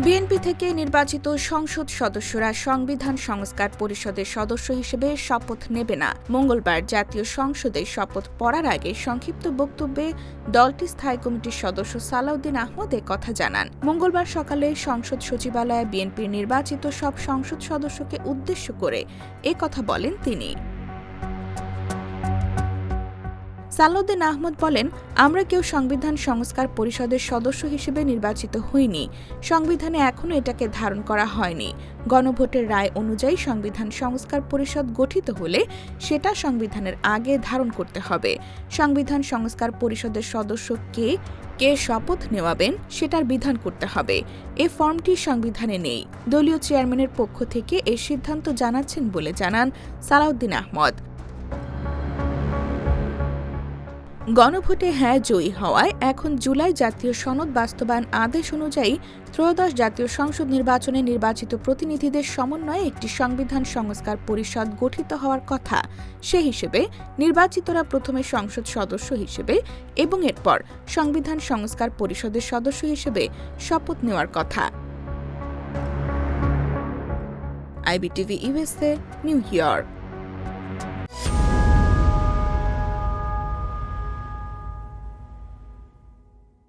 BNP থেকে নির্বাচিত সংসদ সদস্যরা সংবিধান সংস্কার পরিষদের সদস্য হিসেবে শপথ নেবে না। মঙ্গলবার জাতীয় সংসদে শপথ পড়ার আগে সংক্ষিপ্ত বক্তব্যে দলটির স্থায়ী কমিটির সদস্য সালাউদ্দিন আহমদ কথা জানান। মঙ্গলবার সকালে সংসদ সচিবালয়ে বিএনপির নির্বাচিত সব সংসদ সদস্যকে উদ্দেশ্য করে কথা বলেন তিনি। সালাউদ্দিন আহমদ বলেন, আমরা কেউ সংবিধান সংস্কার পরিষদের সদস্য হিসেবে নির্বাচিত হইনি। সংবিধানে এখনও এটাকে ধারণ করা হয়নি। গণভোটের রায় অনুযায়ী সংবিধান সংস্কার পরিষদ গঠিত হলে সেটা সংবিধানের আগে ধারণ করতে হবে। সংবিধান সংস্কার পরিষদের সদস্য কে শপথ নেওয়াবেন সেটার বিধান করতে হবে। এ ফর্মটি সংবিধানে নেই। দলীয় চেয়ারম্যানের পক্ষ থেকে এই সিদ্ধান্ত জানাচ্ছেন বলে জানান সালাউদ্দিন আহমদ। গণভোটে হ্যাঁ জয়ী হওয়ায় এখন জুলাই জাতীয় সনদ বাস্তবায়ন আদেশ অনুযায়ী ত্রয়োদশ জাতীয় সংসদ নির্বাচনে নির্বাচিত প্রতিনিধিদের সমন্বয়ে একটি সংবিধান সংস্কার পরিষদ গঠিত হওয়ার কথা। সে হিসেবে নির্বাচিতরা প্রথমে সংসদ সদস্য হিসেবে এবং এরপর সংবিধান সংস্কার পরিষদের সদস্য হিসেবে শপথ নেওয়ার কথা। IBTV USA, new York.